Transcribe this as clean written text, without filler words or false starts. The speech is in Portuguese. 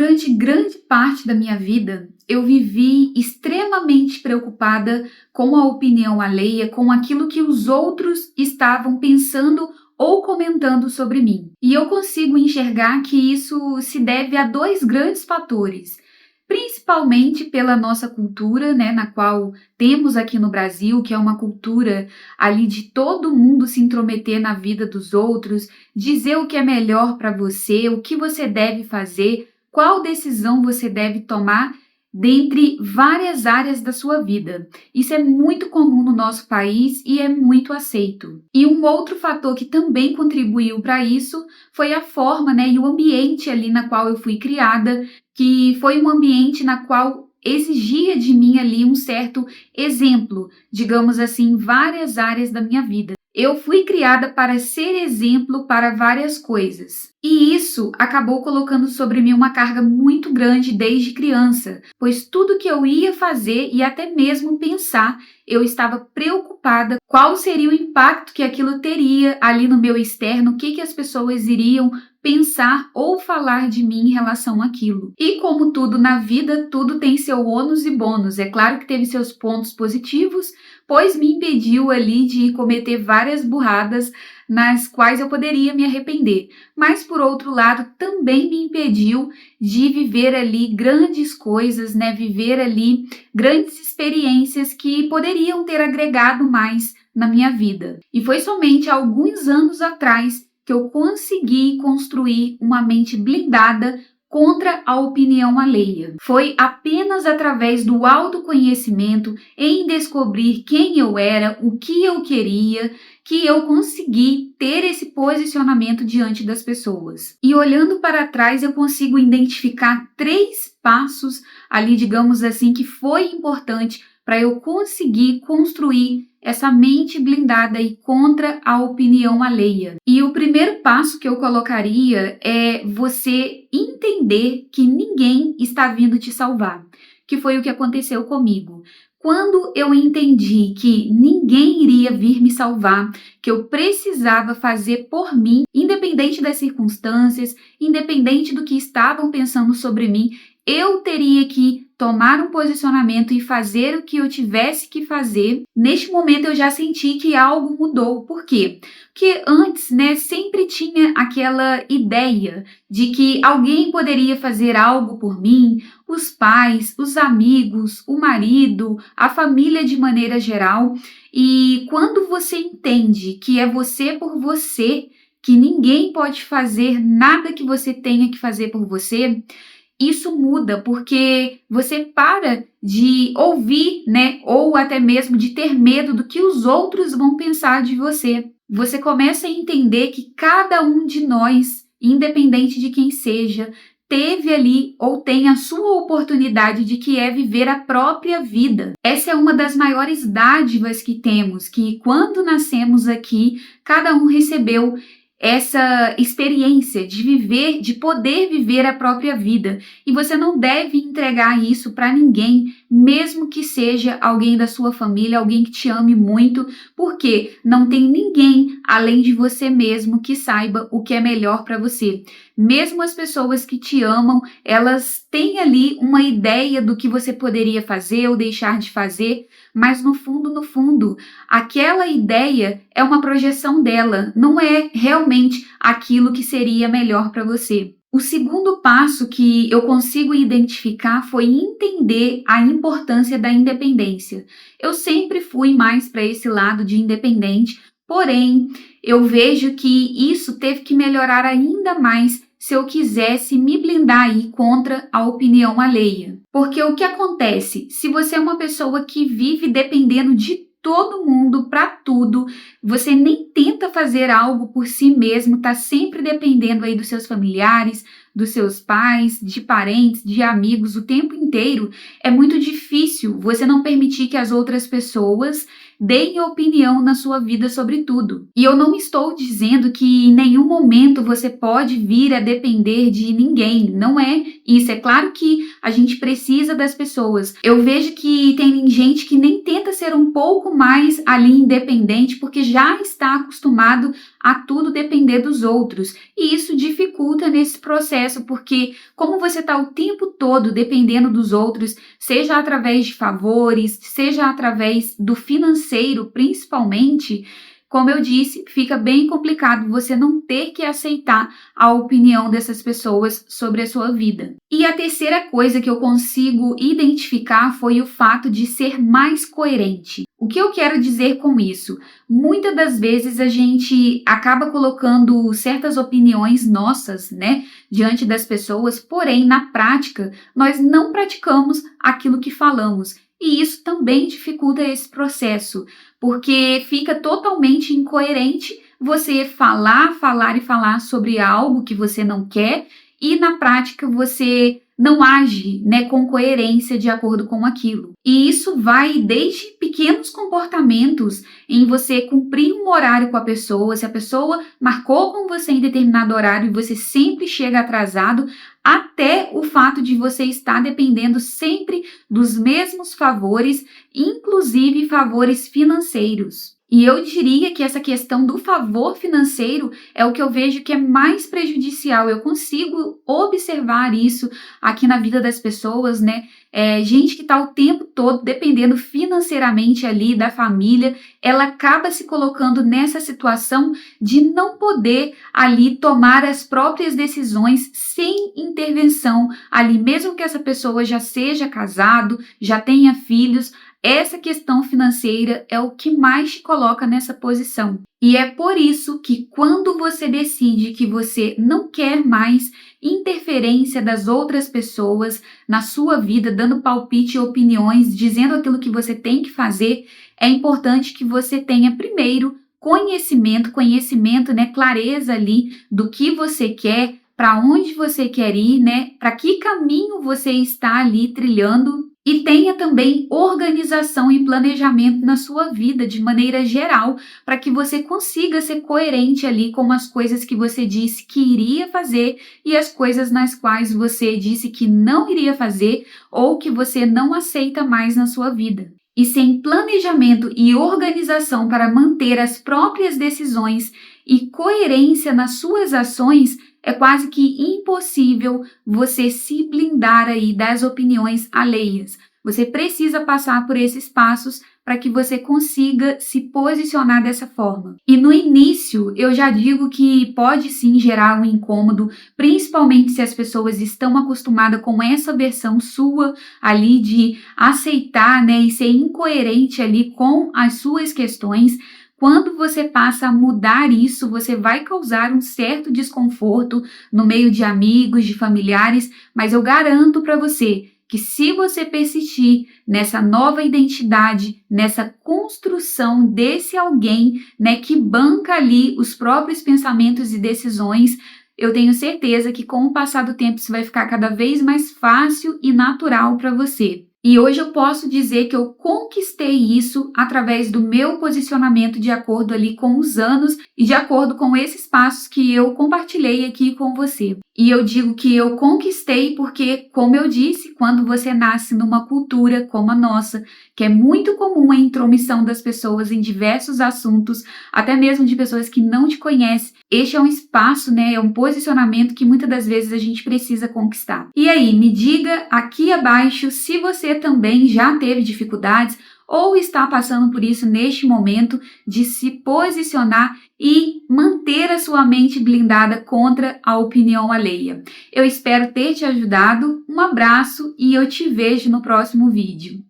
Durante grande parte da minha vida, eu vivi extremamente preocupada com a opinião alheia, com aquilo que os outros estavam pensando ou comentando sobre mim. E eu consigo enxergar que isso se deve a dois grandes fatores. Principalmente pela nossa cultura, né, na qual temos aqui no Brasil, que é uma cultura ali de todo mundo se intrometer na vida dos outros, dizer o que é melhor para você, o que você deve fazer, qual decisão você deve tomar dentre várias áreas da sua vida. Isso é muito comum no nosso país e é muito aceito. E um outro fator que também contribuiu para isso foi a forma, né, e o ambiente ali na qual eu fui criada, que foi um ambiente na qual exigia de mim ali um certo exemplo, digamos assim, em várias áreas da minha vida. Eu fui criada para ser exemplo para várias coisas. E isso acabou colocando sobre mim uma carga muito grande desde criança, pois tudo que eu ia fazer e até mesmo pensar, eu estava preocupada qual seria o impacto que aquilo teria ali no meu externo, o que as pessoas iriam pensar ou falar de mim em relação àquilo. E como tudo na vida, tudo tem seu ônus e bônus. É claro que teve seus pontos positivos, pois me impediu ali de cometer várias burradas nas quais eu poderia me arrepender. Mas, por outro lado, também me impediu de viver ali grandes coisas, né? Viver ali grandes experiências que poderiam ter agregado mais na minha vida. E foi somente há alguns anos atrás que eu consegui construir uma mente blindada contra a opinião alheia. Foi apenas através do autoconhecimento, em descobrir quem eu era, o que eu queria, que eu consegui ter esse posicionamento diante das pessoas. E olhando para trás, eu consigo identificar 3 passos ali, digamos assim, que foi importante para eu conseguir construir essa mente blindada e contra a opinião alheia. E o primeiro passo que eu colocaria é você entender que ninguém está vindo te salvar, que foi o que aconteceu comigo. Quando eu entendi que ninguém iria vir me salvar, que eu precisava fazer por mim, independente das circunstâncias, independente do que estavam pensando sobre mim, eu teria que tomar um posicionamento e fazer o que eu tivesse que fazer. Neste momento eu já senti que algo mudou. Por quê? Porque antes, né, sempre tinha aquela ideia de que alguém poderia fazer algo por mim, os pais, os amigos, o marido, a família de maneira geral. E quando você entende que é você por você, que ninguém pode fazer nada que você tenha que fazer por você, isso muda porque você para de ouvir, né, ou até mesmo de ter medo do que os outros vão pensar de você. Você começa a entender que cada um de nós, independente de quem seja, teve ali ou tem a sua oportunidade de que é viver a própria vida. Essa é uma das maiores dádivas que temos, que quando nascemos aqui, cada um recebeu essa experiência de viver, de poder viver a própria vida. E você não deve entregar isso para ninguém, mesmo que seja alguém da sua família, alguém que te ame muito, porque não tem ninguém além de você mesmo que saiba o que é melhor para você. Mesmo as pessoas que te amam, elas têm ali uma ideia do que você poderia fazer ou deixar de fazer, mas no fundo, aquela ideia é uma projeção dela, não é realmente aquilo que seria melhor para você. O segundo passo que eu consigo identificar foi entender a importância da independência. Eu sempre fui mais para esse lado de independente, porém, eu vejo que isso teve que melhorar ainda mais se eu quisesse me blindar aí contra a opinião alheia. Porque o que acontece? Se você é uma pessoa que vive dependendo de todo mundo para tudo, você nem tenta fazer algo por si mesmo, tá sempre dependendo aí dos seus familiares, dos seus pais, de parentes, de amigos o tempo inteiro, é muito difícil você não permitir que as outras pessoas deem opinião na sua vida sobre tudo. E eu não estou dizendo que em nenhum momento você pode vir a depender de ninguém, não é isso. É claro que a gente precisa das pessoas. Eu vejo que tem gente que nem tenta ser um pouco mais ali independente porque já está acostumado a tudo depender dos outros. E isso dificulta nesse processo, porque como você está o tempo todo dependendo dos outros, seja através de favores, seja através do financeiro principalmente, como eu disse, fica bem complicado você não ter que aceitar a opinião dessas pessoas sobre a sua vida. E a terceira coisa que eu consigo identificar foi o fato de ser mais coerente. O que eu quero dizer com isso? Muitas das vezes a gente acaba colocando certas opiniões nossas, né, diante das pessoas, porém, na prática, nós não praticamos aquilo que falamos. E isso também dificulta esse processo, porque fica totalmente incoerente você falar e falar sobre algo que você não quer e na prática você não age, né, com coerência de acordo com aquilo. E isso vai desde pequenos comportamentos em você cumprir um horário com a pessoa, se a pessoa marcou com você em determinado horário e você sempre chega atrasado, até o fato de você estar dependendo sempre dos mesmos favores, inclusive favores financeiros. E eu diria que essa questão do favor financeiro é o que eu vejo que é mais prejudicial. Eu consigo observar isso aqui na vida das pessoas, né? Gente que está o tempo todo dependendo financeiramente ali da família, ela acaba se colocando nessa situação de não poder ali tomar as próprias decisões sem intervenção ali, mesmo que essa pessoa já seja casado, já tenha filhos. Essa questão financeira é o que mais te coloca nessa posição. E é por isso que quando você decide que você não quer mais interferência das outras pessoas na sua vida, dando palpite e opiniões, dizendo aquilo que você tem que fazer, é importante que você tenha primeiro conhecimento, né, clareza ali do que você quer, para onde você quer ir, né, para que caminho você está ali trilhando. E tenha também organização e planejamento na sua vida de maneira geral, para que você consiga ser coerente ali com as coisas que você disse que iria fazer e as coisas nas quais você disse que não iria fazer ou que você não aceita mais na sua vida. E sem planejamento e organização para manter as próprias decisões e coerência nas suas ações, é quase que impossível você se blindar aí das opiniões alheias. Você precisa passar por esses passos para que você consiga se posicionar dessa forma. E no início, eu já digo que pode sim gerar um incômodo, principalmente se as pessoas estão acostumadas com essa versão sua ali de aceitar, né, e ser incoerente ali com as suas questões. Quando você passa a mudar isso, você vai causar um certo desconforto no meio de amigos, de familiares, mas eu garanto para você que se você persistir nessa nova identidade, nessa construção desse alguém, né, que banca ali os próprios pensamentos e decisões, eu tenho certeza que com o passar do tempo isso vai ficar cada vez mais fácil e natural para você. E hoje eu posso dizer que eu conquistei isso através do meu posicionamento de acordo ali com os anos e de acordo com esses passos que eu compartilhei aqui com você. E eu digo que eu conquistei porque, como eu disse, quando você nasce numa cultura como a nossa, que é muito comum a intromissão das pessoas em diversos assuntos, até mesmo de pessoas que não te conhecem, este é um espaço, né, é um posicionamento que muitas das vezes a gente precisa conquistar. E aí, me diga aqui abaixo se você também já teve dificuldades ou está passando por isso neste momento de se posicionar e manter a sua mente blindada contra a opinião alheia. Eu espero ter te ajudado, um abraço e eu te vejo no próximo vídeo.